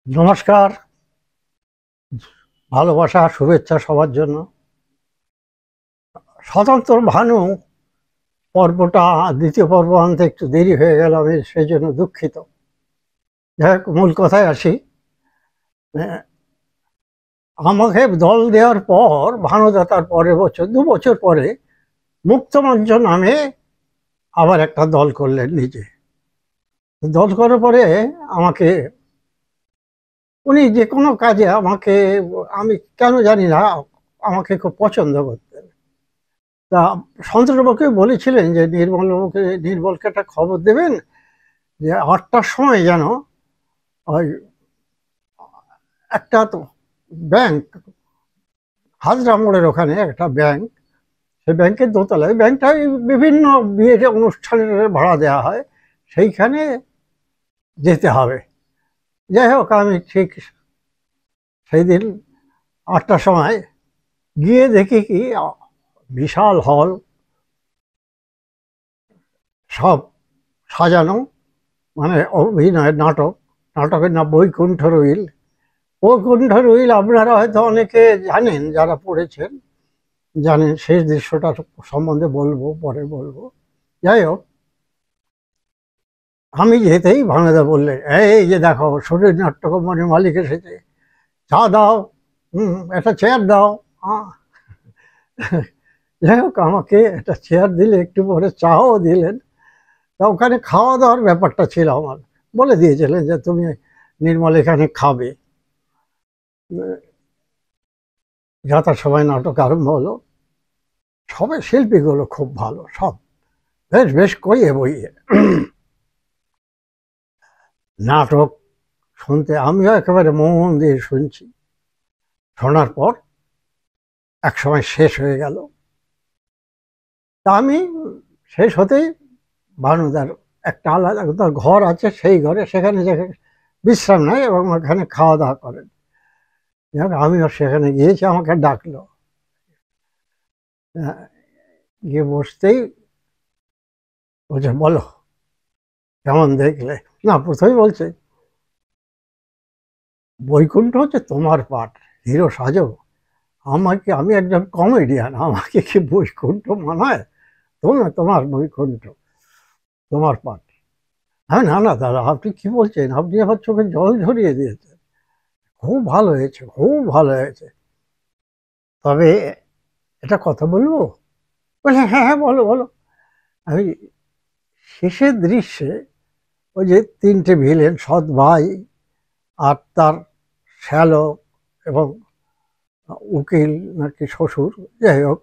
নমস্কার। ভালোবাসা শুভেচ্ছা সবার জন্য। স্বতন্ত্র ভানু পর্বটা দ্বিতীয় পর্ব আনতে একটু দেরি হয়ে গেল, আমি সেই জন্য দুঃখিত। যাই হোক, মূল কথায় আসি। আহ, আমাকে দল দেওয়ার পর ভানুদাতার পরের বছর 2 বছর পরে মুক্তমঞ্চ নামে আবার একটা দল করলেন নিজে। দল করার পরে আমাকে উনি যে কোনো কাজে আমাকে, আমি কেন জানি না, আমাকে খুব পছন্দ করতেন। তা সন্তোষবাবুকে বলেছিলেন যে নির্মলকে একটা খবর দেবেন যে 8টার সময় যেন ওই একটা তো ব্যাংক, হাজরা মোড়ের ওখানে একটা ব্যাংক, সেই ব্যাংকের দোতলায়, ব্যাংকটায় বিভিন্ন বিয়ের অনুষ্ঠানের ভাড়া দেওয়া হয়, সেইখানে যেতে হবে। যাই হোক, আমি ঠিক সেই দিন 8টার সময় গিয়ে দেখি কি বিশাল হল, সব সাজানো, মানে অভিনয় নাটকের নাম বৈকুণ্ঠ রইল। বৈকুণ্ঠ রইল আপনারা হয়তো অনেকে জানেন, যারা পড়েছেন জানেন। শেষ দৃশ্যটা সম্বন্ধে বলবো, পরে বলবো। যাই হোক, আমি যেতেই ভাঙাদা বললেন, এই যে দেখো শরীর নাট্য কোম্পানির মালিক এসেছে, চা দাও, একটা চেয়ার দাও। আহ, যাই হোক, আমাকে একটা চেয়ার দিলে, একটু পরে চাও দিলেন। তা ওখানে খাওয়া দাওয়ার ব্যাপারটা ছিল আমার, বলে দিয়েছিলেন যে তুমি নির্মল এখানে খাবে। যথাসময় নাটক আরম্ভ হলো। সবাই শিল্পীগুলো খুব ভালো, সব বেশ বেশ কইয়ে বইয়ে নাটক শুনতে আমিও একেবারে মন দিয়ে শুনছি। শোনার পর একসময় শেষ হয়ে গেল। তা আমি শেষ হতেই ভানুদার একটা আলাদা ঘর আছে, সেই ঘরে, সেখানে বিশ্রাম নেয় এবং ওখানে খাওয়া দাওয়া করেন। আমিও সেখানে গিয়েছি, আমাকে ডাকলো। গিয়ে বসতেই বলছে, বলো কেমন দেখলে। না, প্রথমেই বলছে, বৈকুণ্ঠ হচ্ছে তোমার পাঠ, হিরো সাজো। আমি একজন কমেডিয়ান, আমাকে কি বৈকুণ্ঠ মানায়? তোমার বৈকুণ্ঠ, তোমার পাঠ। হ্যাঁ, না না দাদা, আপনি কি বলছেন? আপনি আমার চোখে জল ঝরিয়ে দিয়েছেন। খুব ভালো হয়েছে, খুব ভালো হয়েছে। তবে এটা কথা বলবো? বলে, হ্যাঁ হ্যাঁ, বলো বলো। আমি শেষের দৃশ্যে ওই যে 3টে ভিলেন, সৎ ভাই আর তার শ্যালক এবং উকিল নাকি শ্বশুর, যাই হোক,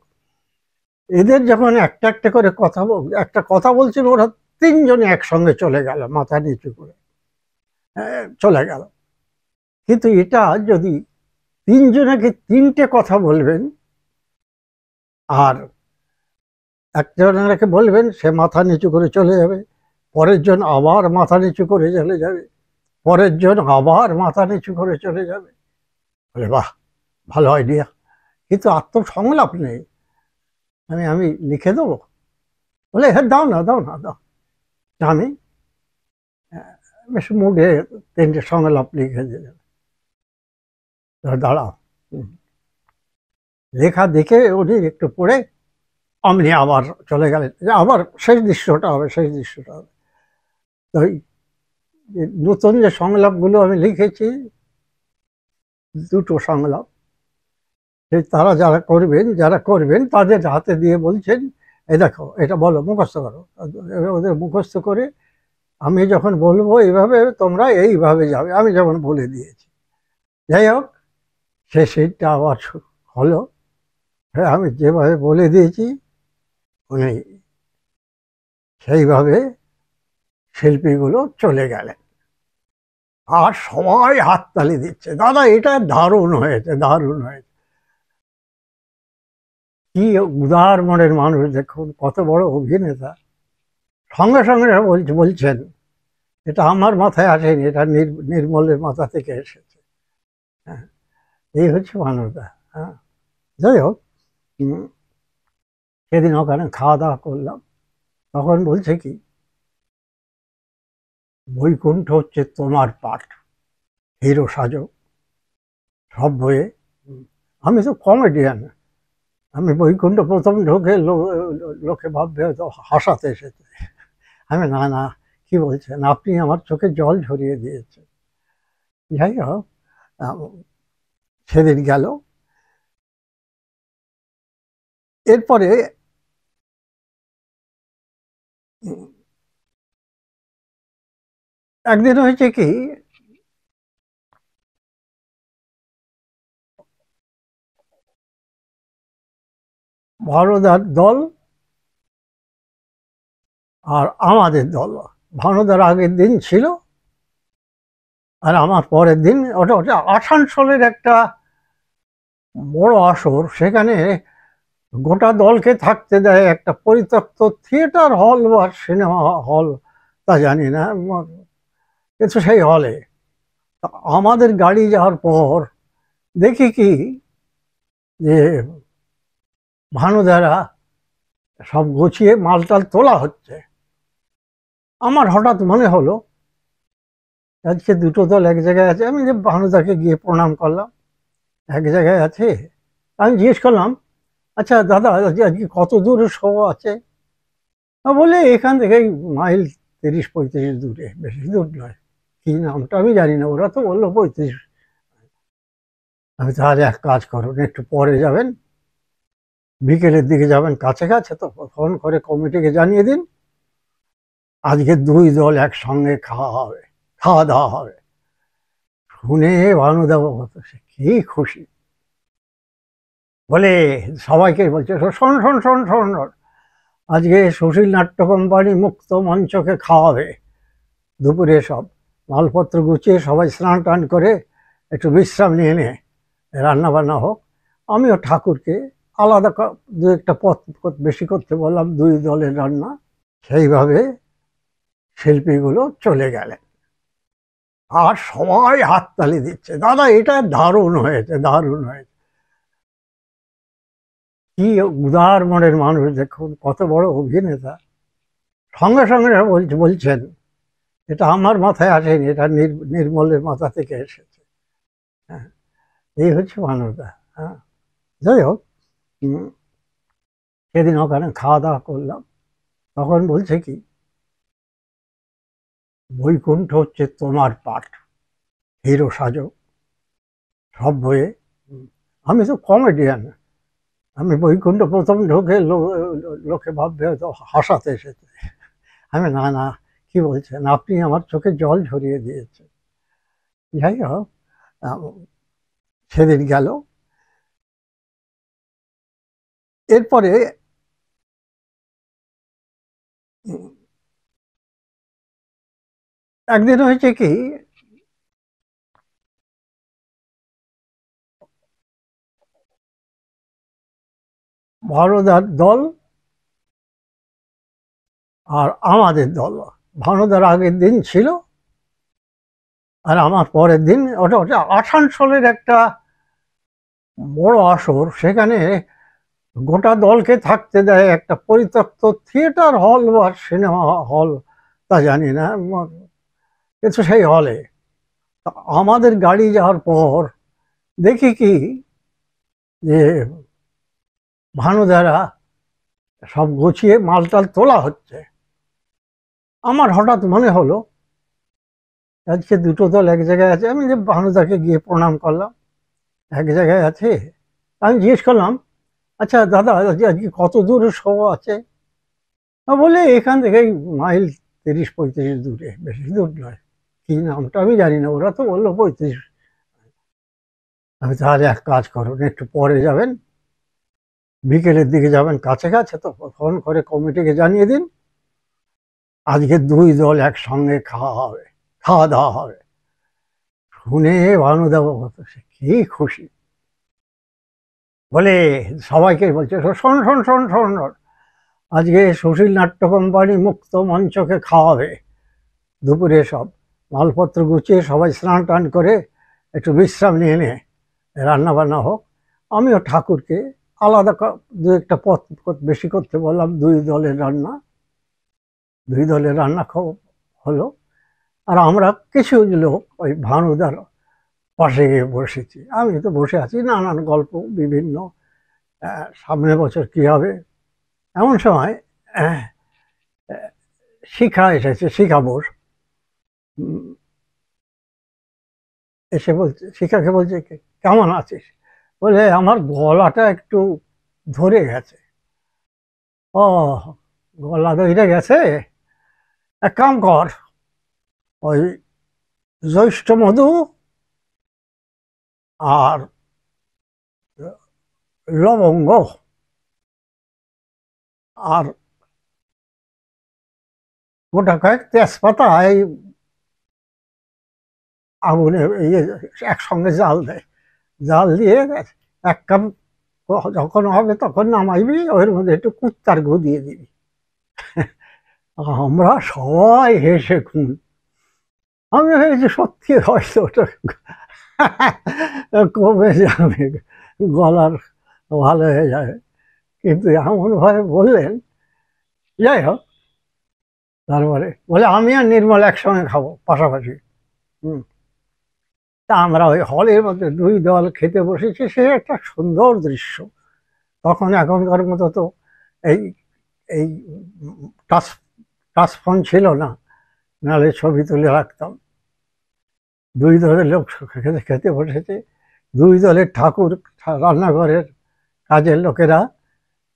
এদের যখন একটা একটা করে একটা কথা বলছিল, ওরা 3জনে একসঙ্গে চলে গেল মাথা নিচু করে। চলে গেল। কিন্তু এটা যদি 3জনাকে 3টে কথা বলবেন, আর একজনাকে বলবেন, সে মাথা নিচু করে চলে যাবে, পরের জন আবার মাথা নিচু করে চলে যাবে, পরের জন আবার মাথা নিচু করে চলে যাবে। বলে, বাহ, ভালো আইডিয়া, কিন্তু আত্মসংলাপ নেই। আমি লিখে দেবো? বলে, হ্যাঁ, দাও না দাও না দাও। আমি বেশ মুডে 3টে সংলাপ লিখে দিলেন। দাঁড়াও। লেখা দেখে উনি একটু পড়ে অমনি আবার চলে গেলেন, যে আবার শেষ দৃশ্যটা হবে, শেষ দৃশ্যটা হবে। তো নতুন যে সংলাপগুলো আমি লিখেছি, 2টো সংলাপ, তারা যারা করবেন তাদের হাতে দিয়ে বলছেন, এই দেখো, এটা বলো, মুখস্থ করো। ওদের মুখস্থ করে আমি যখন বলবো এইভাবে, তোমরা এইভাবে যাবে, আমি যেমন বলে দিয়েছি। যাই হোক, সে সিটটা আবার হলো। হ্যাঁ, আমি যেভাবে বলে দিয়েছি উনি সেইভাবে শিল্পীগুলো চলে গেলেন। আর সবাই হাততালি দিচ্ছে, দাদা এটা দারুণ হয়েছে, দারুণ হয়েছে। কি উদার মনের মানুষ, দেখুন কত বড় অভিনেতা। সঙ্গে সঙ্গে বলছেন, এটা আমার মাথায় আসেনি, এটা নির্মলের মাথা থেকে এসেছে। হ্যাঁ, এই হচ্ছে মানবতা। হ্যাঁ, যাই হোক, সেদিন ওখানে খাওয়া দাওয়া করলাম। তখন বলছে কি, বৈকুণ্ঠ হচ্ছে তোমার পাঠ, হিরো সাজো সব বইয়ে। আমি তো কমেডিয়ান, আমি বৈকুণ্ঠ প্রথম ঢোকে লোকে ভাববে হয়তো হাসাতে এসেছে। আমি না না, কি বলছেন আপনি, আমার চোখে জল ঝরিয়ে দিয়েছে। যাই হোক, সেদিন গেল। এরপরে একদিন হয়েছে কি, ভানুদার দল আর আমাদের দল। ভানুদার আগের দিন ছিল আর আমার পরের দিন। ওটা ওটা আসানসোলের একটা বড় আসর, সেখানে গোটা দলকে থাকতে দেয় একটা পরিত্যক্ত থিয়েটার হল বা সিনেমা হল, তা জানি না, কিন্তু সেই হলে আমাদের গাড়ি যাওয়ার পর দেখি কি যে ভানুদারা সব গুছিয়ে মালটাল তোলা হচ্ছে। আমার হঠাৎ মনে হলো আজকে দুটো দল এক জায়গায় আছে। আমি যে ভানুদাকে গিয়ে প্রণাম করলাম, এক জায়গায় আছে। আমি জিজ্ঞেস করলাম, আচ্ছা দাদা আজকে কত দূর শো আছে? বলে এখান থেকে মাইল 30-35 দূরে, বেশি দূর নয়। কি নামটা আমি জানি না, ওরা তো বললো 35। আমি তাহলে এক কাজ করুন, একটু পরে যাবেন, বিকেলের দিকে যাবেন, কাছে কাছে তো, ফোন করে কমিটিকে জানিয়ে দিন আজকে দুই দল একসঙ্গে খাওয়া দাওয়া হবে। শুনে ভানুদেব সে কি খুশি, বলে সবাইকে বলছে শোন শোন শোন শোন, আজকে সুশীল নাট্য কোম্পানি মুক্ত মঞ্চকে খাওয়াবে দুপুরে। সব মালপত্র গুছিয়ে সবাই স্নান টান করে একটু বিশ্রাম নিয়ে নে, রান্না বান্না হোক। আমিও ঠাকুরকে আলাদা দু একটা পথ বেশি করতে বললাম, দুই দলের রান্না। সেইভাবে শিল্পীগুলো চলে গেলেন আর সবাই হাততালি দিচ্ছে, দাদা এটা দারুণ হয়েছে, দারুণ হয়েছে। কি উদার মনের মানুষ, দেখুন কত বড় অভিনেতা। সঙ্গে সঙ্গে বলছেন এটা আমার মাথায় আসেনি, এটা নির্মলের মাথা থেকে এসেছে। হ্যাঁ, এই হচ্ছে মানবতা। হ্যাঁ, যাই হোক, সেদিন ওখানে খাওয়া দাওয়া করলাম। তখন বলছে কি, বৈকুণ্ঠ হচ্ছে তোমার পাঠ, হিরো সাজো সব বইয়ে। আমি তো কমেডিয়ান, আমি বৈকুণ্ঠ প্রথম ঢোকে লোকে ভাববে হয়তো হাসাতে এসেছে। আমি না না, কি বলছেন আপনি, আমার চোখে জল ঝরিয়ে দিয়েছে। যাই হোক, সেদিন গেল। এরপরে একদিন হয়েছে কি, ভানুদার দল আর আমাদের দল। ভানুদার আগের দিন ছিল আর আমার পরের দিন। ওটা ওটা আসানসোলের একটা বড় আসর, সেখানে গোটা দলকে থাকতে দেয় একটা পরিত্যক্ত থিয়েটার হল বা সিনেমা হল, তা জানি না, কিন্তু সেই হলে আমাদের গাড়ি যাওয়ার পর দেখি কি যে ভানুদারা সব গুছিয়ে মালটাল তোলা হচ্ছে। আমার হঠাৎ মনে হলো আজকে দুটো দল এক জায়গায় আছে। আমি যে ভানুদাকে গিয়ে প্রণাম করলাম, এক জায়গায় আছে। আমি জিজ্ঞেস করলাম, আচ্ছা দাদা আজকে কত দূর শো আছে? বলে এখান থেকে মাইল 30-35 দূরে, বেশি দূর নয়। কি নামটা আমি জানি না, ওরা তো বললো 35। আমি তাহলে এক কাজ করুন, একটু পরে যাবেন, বিকেলের দিকে যাবেন, কাছে কাছে তো, ফোন করে কমিটিকে জানিয়ে দিন আজকে দুই দল একসঙ্গে খাওয়া দাওয়া হবে। শুনে ভানুদেব সে কি খুশি, বলে সবাইকে বলছে শোন শোন শোন শোন, আজকে সুশীল নাট্য কোম্পানি মুক্ত মঞ্চকে খাওয়াবে দুপুরে। সব মালপত্র গুছিয়ে সবাই স্নান টান করে একটু বিশ্রাম নিয়ে নে, রান্না বান্না হোক। আমিও ঠাকুরকে আলাদা দু একটা পথ বেশি করতে বললাম, দুই দলের রান্না হলো। আর আমরা কিছু লোক ওই ভানুদার পাশে গিয়ে বসেছি। আমি তো বসে আছি, নানান গল্প বিভিন্ন, সামনের বছর কি হবে। এমন সময় আহ, শিখা এসেছে, শিখা বোস এসে বলছে, শিখাকে বলছে, কেমন আছিস? বলে, আমার গলাটা একটু ধরে গেছে। ও, গলা ধরে গেছে, এক কাম কর, ওই জ্যৈষ্ঠ মধু আর লবঙ্গ আর গোটা কয়েক তেজপাতা এই আগুনে ইয়ে একসঙ্গে জাল দেয়, জাল দিয়ে এক কাপ যখন হবে তখন নামাইবি, ওর মধ্যে একটু কুত্তার গু দিয়ে দিবি। আমরা সবাই হেসে খুন। আমি ভেবেছি সত্যি হয়তো ওটা কমে যাবে, গলার ভালো হয়ে যাবে, কিন্তু এমনভাবে বললেন। যাই হোক, তারপরে বলে আমি আর নির্মল একসঙ্গে খাবো পাশাপাশি। হুম, তা আমরা ওই হলের মধ্যে দুই দল খেতে বসেছি, সে একটা সুন্দর দৃশ্য। তখন এখনকার মতো তো এই এই টাচ টাচ ফোন ছিল না, নাহলে ছবি তুলে রাখতাম। দুই দলের লোক খেতে খেতে বসেছে, দুই দলের ঠাকুর, রান্নাঘরের কাজের লোকেরা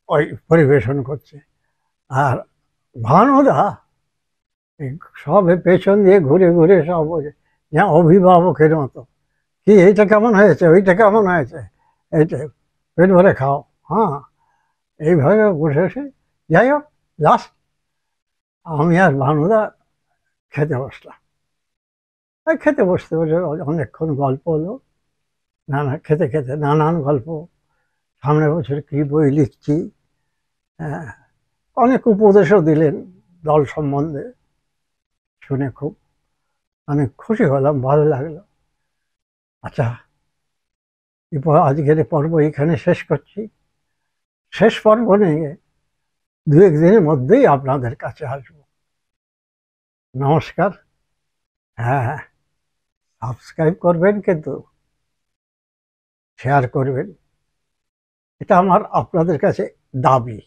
ওই পরিবেশন করছে, আর ভানুদা সব পেছন দিয়ে ঘুরে ঘুরে সব অভিভাবকের মতো, কি এইটা কেমন হয়েছে, ওইটা কেমন হয়েছে, এইটা পেট ভরে খাও। হ্যাঁ, এইভাবে বসে বসে, যাই হোক, লাস্ট আমি আর ভানুদা খেতে বসলাম। খেতে বসতে বসে অনেকক্ষণ গল্প হলো, খেতে খেতে নানান গল্প, সামনের বছর কি বই লিখছি, হ্যাঁ, অনেক উপদেশও দিলেন দল সম্বন্ধে, শুনে খুব আমি খুশি হলাম, ভালো লাগলো। আচ্ছা, আজকের পর্ব এখানে শেষ করছি। শেষ পর্ব নিয়ে দু একদিনের মধ্যেই আপনাদের কাছে আসবো। নমস্কার। হ্যাঁ, সাবস্ক্রাইব করবেন, কিন্তু শেয়ার করবেন, এটা আমার আপনাদের কাছে দাবি।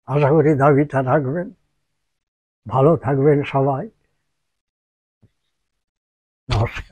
আশা করি দাবিটা রাখবেন। ভালো থাকবেন সবাই। নমস্কার।